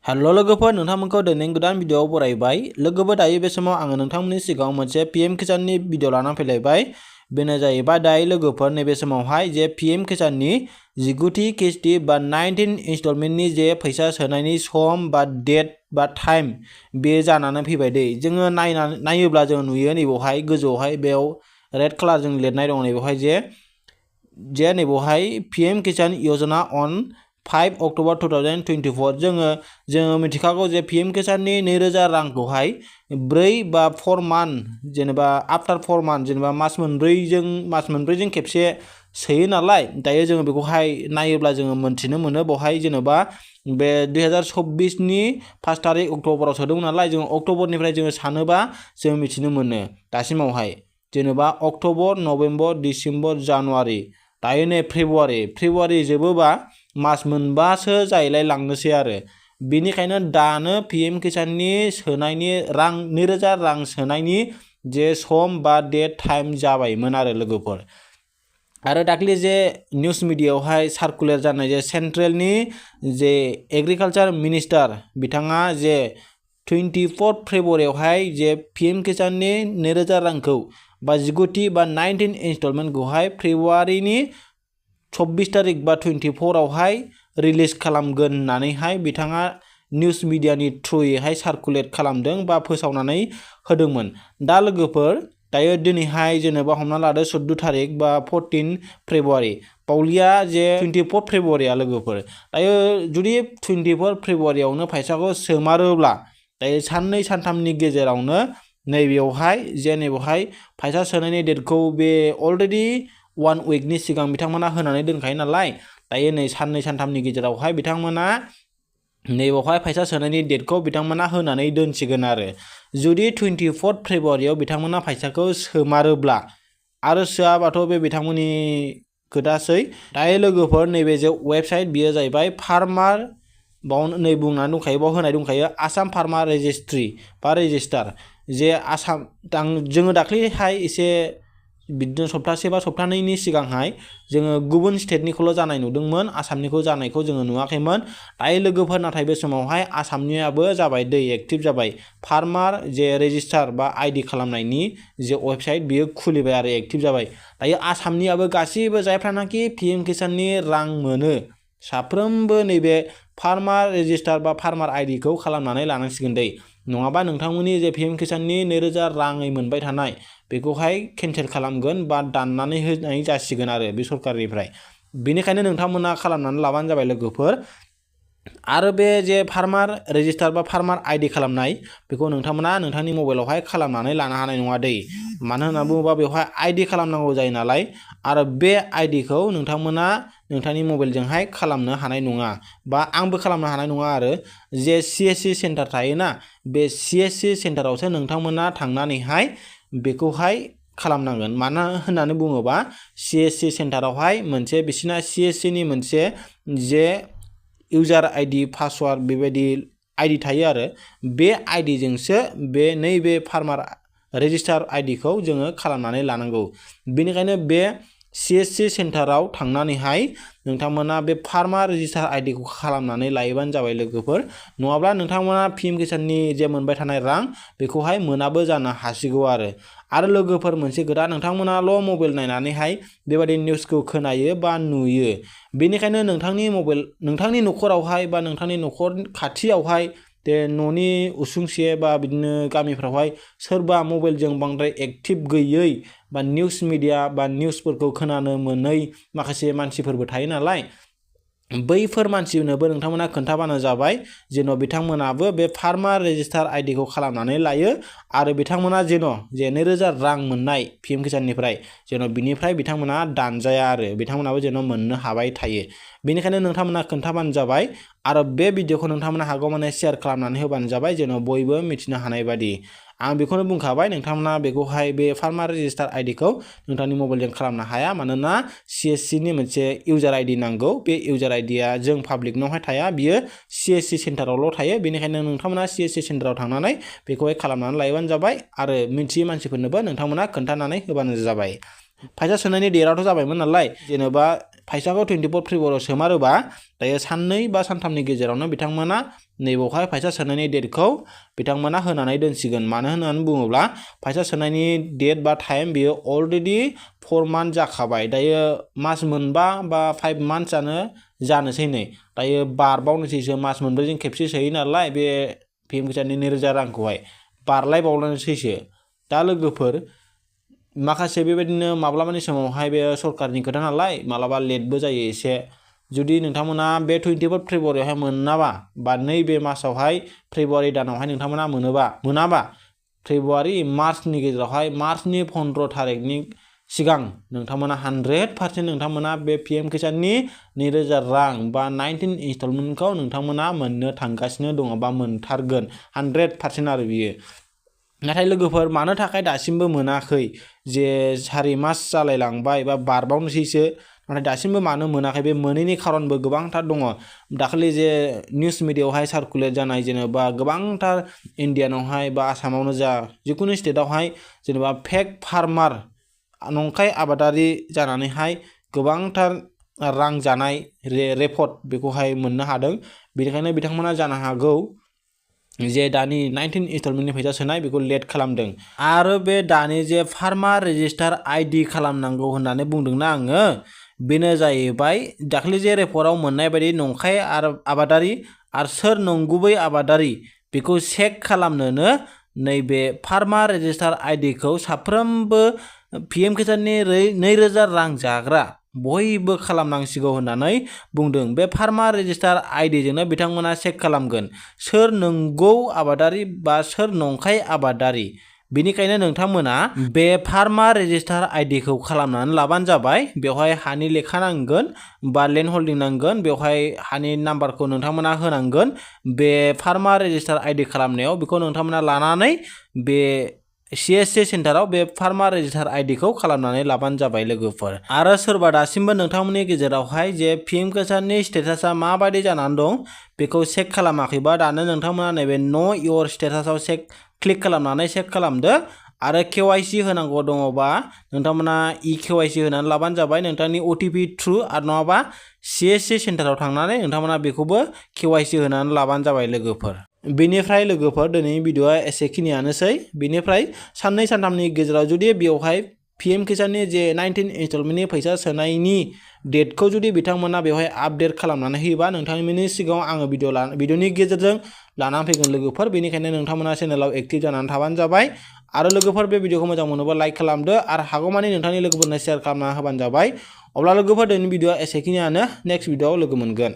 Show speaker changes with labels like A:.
A: Hello लोगोफोर नोंथांमोनखौ दिनै गोदान भिडिअआव बरायबाय। लोगोफोर दायो बे समाव आङो नोंथांमोननि सिगाङाव मोनसे पीएम किसाननि भिडिअ लाना फैलायबाय। बेनो जाहैबाय दायो लोगोफोर नैबे समावहाय जे पीएम किसाननि 19थि किस्ति बा 19 इनस्टलमेन्टनि जे फैसा सोनायनि सम बा डेट बा टाइम बे जानानै फैबाय दै। जोङो नायोब्ला जों नुयो नैबेवहाय गोजौआवहाय बेयाव रेड कालारजों लिरनाय दं नैबेवहाय जे नैबेवहाय पीएम किसान योजना अन 5 अक्ट'बर 2024 जोङो मिथिखागौ जे पीएम किसाननि 2000 रांखौहाय 4 बा 4 मान्थ जेनेबा आफ्टार 4 मान्थ जेनेबा मास मोनब्रैजों खेबसे सोयो नालाय। दायो जोङो बेखौहाय नायोब्ला जोङो मोनथिनो मोनो बेवहाय जेनेबा बे 2024 नि 1 तारिख अक्ट'बराव सोदोंमोन नालाय जोङो अक्ट'बरनिफ्राय जोङो सानोबा जों मिथिनो मोनो दासिमावहाय जेनेबा अक्ट'बर नभेम्बर डिसेम्बर जानुवारि दायो नै फेब्रुवारि जोबोबा मास मोनबासो जाहैलाय लांनोसै आरो। बेनिखायनो दानो पीएम किसाननि सोनायनि रां 2000 रां सोनायनि जे सम बा डेट टाइम जाबायमोन आरो लोगोफोर। आरो दाख्लि जे निउस मिडियायावहाय सार्कुलार जानाय जे सेन्ट्रेलनि जे एग्रिकालचार मिनिस्टार बिथाङा जे 24 फेब्रुवारियावहाय जे पीएम किसाननि 2000 रांखौ बा 19थि बा 19 इनस्टलमेन्टखौहाय फेब्रुवारिनि 24 तारिख बा 24 आवहाय रिलिज खालामगोन होननानैहाय बिथाङा निउस मिडियानि थ्रुयैहाय सार्कुलेट खालामदों बा फोसावनानै होदोंमोन। दा लोगोफोर दायो दिनैहाय जेनेबा हमना लादो 14 तारिख बा 14 फेब्रुवारि पावलिया जे 24 फेब्रुवारिया लोगोफोर दायो जुदि 24 फेब्रुवारियावनो फैसाखौ सोमारोब्ला दायो साननै सानथामनि गेजेरावनो नैबेवहाय फैसा सोनायनि डेटखौ बे अलरेडि 1 उइकनि सिगां बिथांमोना होनानै दोनखायो नालाय। दायो नै साननै सानथामनि गेजेरावहाय बिथांमोना नैबेवहाय फैसा सोनायनि डेटखौ बिथांमोना होनानै दोनसिगोन आरो। जुदि 24 फेब्रुवारियाव बिथांमोना फैसाखौ सोमारोब्ला आरो सोआबाथ' बे बिथांमोननि खोथासै। दायो लोगोफोर नैबे जे वेबसाइट बियो जाहैबाय फार्मार बाव नै बुंनानै दंखायो बाव होनाय दंखायो आसाम फार्मार रेजिस्ट्रि बा रेजिस्टार जे आसाम जोङो दाख्लैहाय एसे बिदिनो सप्तासे बा सप्तानैनि सिगांहाय जोङो गुबुन स्टेटनिखौल' जानाय नुदोंमोन आसामनिखौ जानायखौ जोङो नुवाखैमोन। दायो लोगोफोर नाथाय बे समावहाय आसामनियाबो जाबाय दै एक्टिभ जाबाय फार्मार जे रेजिस्टार बा आइडि खालामनायनि जे वेबसाइट बियो खुलिबाय आरो एक्टिभ जाबाय। दायो आसामनियाबो गासैबो जायफ्रानाखि पीएम किसाननि रां मोनो साफ्रोमबो नैबे फार्मार रेजिस्टार बा फार्मार आइडिखौ खालामनानै लानांसिगोन दै। नङाबा नोंथांमोननि जे पीएम किसाननि 2000 राङै मोनबाय थानाय बेखौहाय केन्सेल खालामगोन बा दाननानै होनाय जासिगोन आरो बे सरकारनिफ्राय। बेनिखायनो नोंथांमोना खालामनानै लाबानो जाबाय लोगोफोर। आरो बे जे फार्मार रेजिस्टार बा फार्मार आइडि खालामनाय बेखौ नोंथांमोना नोंथांनि मबाइलावहाय खालामनानै लानो हानाय नङा दै। मानो होनना बुङोबा बेवहाय आइडि खालामनांगौ जायो नालाय आरो बे आइडिखौ नोंथांमोना नोंथांनि मबाइलजोंहाय खालामनो हानाय नङा बा आंबो खालामनो हानाय नङा आरो। जे CSC सेन्टार थायोना बे CSC सेन्टारावसो नोंथांमोना थांनानैहाय बेखौहाय खालामनांगोन। मानो होननानै बुङोबा CSC सेन्टारावहाय मोनसे बिसिना CSC नि मोनसे जे इउजार आइडि पासवार्ड बेबायदि आइडि थायो आरो बे आइडिजोंसो बे नैबे फार्मार रेजिस्टार आइडिखौ जोङो खालामनानै लानांगौ। बेनिखायनो बे CSC सेन्टाराव थांनानैहाय नोंथांमोना बे फार्मार रेजिस्टार आइडिखौ खालामनानै लायोबानो जाबाय लोगोफोर। नङाब्ला नोंथांमोना पीएम किसाननि जे मोनबाय थानाय रां बेखौहाय मोनाबो जानो हासिगौ आरो लोगोफोर मोनसे खोथा नोंथांमोनाल' मबाइल नायनानैहाय बेबायदि निउसखौ खोनायो बा नुयो। बेनिखायनो नोंथांनि न'खरावहाय बा नोंथांनि न'खर खाथियावहाय जे न'नि उसुंसे बा बिदिनो गामिफ्रावहाय सोरबा मबाइलजों बांद्राय एक्टिभ गैयै बा निउस मिडिया बा निउसफोरखौ खोनानो मोनै माखासे मानसिफोरबो थायो नालाय बैफोर मानसिनोबो नोंथांमोना खोन्थाबानो जाबाय जेन' बिथांमोनाबो बे फार्मार रेजिस्टार आइडिखौ खालामनानै लायो आरो बिथांमोना जेन' जे 2000 रां मोननाय पीएम किसाननिफ्राय जेन' बिनिफ्राय बिथांमोना दानजाया आरो बिथांमोनाबो जेन' मोननो हाबाय थायो। बेनिखायनो नोंथांमोना खोन्थाबानो जाबाय आरो बे भिडिअखौ नोंथांमोना हागौमानि शेयार खालामनानै होबानो जाबाय जेन' बयबो मिथिनो हानाय बादि। आं बेखौनो बुंखाबाय नोंथांमोना बेखौहाय बे फार्मार रेजिस्टार आइडिखौ नोंथांनि मबाइलजों खालामनो हाया मानोना CSC नि मोनसे इउजार आइडि नांगौ। बे इउजार आइडिया जों पाब्लिकनावहाय थाया बियो CSC सेन्टारावल' थायो। बेनिखायनो नोंथांमोना CSC सेन्टाराव थांनानै बेखौहाय खालामनानै लायोबानो जाबाय आरो मिथियै मानसिफोरनोबो नोंथांमोना खोन्थानानै होबानो जाबाय। फैसा सोनायनि डेटआथ' जाबायमोन नालाय जेनेबा फैसाखौ 24 फेब्रुवारियाव सोमारोबा दायो साननै बा सानथामनि गेजेरावनो बिथांमोना नैबावहाय फैसा सोनायनि डेटखौ बिथांमोना होनानै दोनसिगोन मानो होननानै बुङोब्ला फैसा सोनायनि डेट बा टाइम बेयो अलरेडि 4 मान्थ जाखाबाय दायो मास मोनबा बा 5 मान्थ्सआनो जानोसै नै दायो बारबावनोसैसो मास मोनब्रैजों खेबसे सोयो नालाय बे PM किसाननि 2000 रांखौहाय बारलायबावनोसैसो दा लोगोफोर माखासे बेबायदिनो माब्लाबानि समावहाय बे सरकारनि खोथा नालाय मालाबा लेटबो जायो एसे जुदि नोंथांमोना बे 24 फेब्रुवारियावहाय मोनाबा बा नैबे मासावहाय फेब्रुवारि दानावहाय नोंथांमोना मोनाबा फेब्रुवारि मार्चनि गेजेरावहाय मार्चनि 15 तारिखनि सिगां नोंथांमोना 100% नोंथांमोना बे PM किसाननि 2000 रां बा 19 इनस्टलमेन्टखौ नोंथांमोना मोननो थांगासिनो दङ बा मोनथारगोन 100% आरो बियो नाथाय लोगोफोर मानो थाखाय दासिमबो मोनाखै जे 4 मास जालायलांबाय बा बारबावनोसैसो नाथाय दासिमबो मानो मोनाखै बे मोनैनि खारनबो गोबांथार दङ दाखालि जे निउस मिडियायावहाय सार्कुलेट जानाय जेनेबा गोबांथार इन्डियानावहाय बा आसामावनो जा जिकुनु स्टेटआवहाय जेनेबा फेक फार्मार नंखाय आबादारि जानानैहाय गोबांथार रां जानाय रेपर्ट बेखौहाय मोननो हादों बेनिखायनो बिथांमोना जानो हागौ जे दानि 19 इनस्टलमेन्टनि फैसा सोनाय बेखौ लेट खालामदों आरो बे दानि जे फार्मार रेजिस्टार आईडी खालामनांगौ होननानै बुंदोंना आङो बेनो जाहैबाय दाखालि जे रेपर्टआव मोननाय बायदि नंखाय आबादारि आरो सोर नंगुबै आबादारि बेखौ चेक खालामनोनो नैबे फार्मार रेजिस्टार आईडीखौ साफ्रोमबो PM किसाननि 2000 रां जाग्रा बयबो खालामनांसिगौ होननानै बुंदों बे फार्मार रेजिस्टार आईडीजोंनो बिथांमोना चेक खालामगोन सोर नंगौ आबादारि बा सोर नंखाय आबादारि बेनिखायनो नोंथांमोना बे फार्मार रेजिस्टार आईडीखौ खालामनानै लाबानो जाबाय बेवहाय हानि लेखा नांगोन बा लेन्ड हल्डिं नांगोन बेवहाय हानि नाम्बारखौ नोंथांमोना होनांगोन बे फार्मार रेजिस्टार आईडी खालामनायाव बेखौ नोंथांमोना लानानै बे CSC सेन्टाराव बे फार्मार रेजिस्टार आईडीखौ खालामनानै लाबानो जाबाय लोगोफोर आरो सोरबा दासिमबो नोंथांमोननि गेजेरावहाय जे PM किसाननि स्टेटासा माबायदि जानानै दं बेखौ चेक खालामाखैबा दानो नोंथांमोना नैबे नो योर स्टेटासाव क्लिक खालामनानै चेक खालामदो आरो KYC होनांगौ दङबा नोंथांमोना KYC होनानै लाबानो जाबाय नोंथांनि OTP थ्रु आरो नङाबा CSC सेन्टाराव थांनानै नोंथांमोना बेखौबो KYC होनानै लाबानो जाबाय लोगोफोर बेनिफ्राय लोगोफोर दिनैनि भिडिअआ एसेखिनियानोसै बेनिफ्राय साननै सानथामनि गेजेराव जुदि बेवहाय PM किसाननि जे 19 इनस्टलमेन्टनि फैसा सोनायनि डेटखौ जुदि बिथांमोना बेवहाय आपडेट खालामनानै होयोबा नोंथांमोननि सिगाङाव आङो भिडिअनि गेजेरजों लानानै फैगोन लोगोफोर बेनिखायनो नोंथांमोना चेनेलाव एक्टिभ जानानै थाबानो जाबाय आरो लोगोफोर बे भिडिअखौ मोजां मोनोबा लाइक खालामदो आरो हागौमानि नोंथांनि लोगोफोरनो शेयार खालामना होबानो जाबाय अब्ला लोगोफोर दिनैनि भिडिअआ एसेखिनियानो नेक्स्ट भिडिअआव लोगो मोनगोन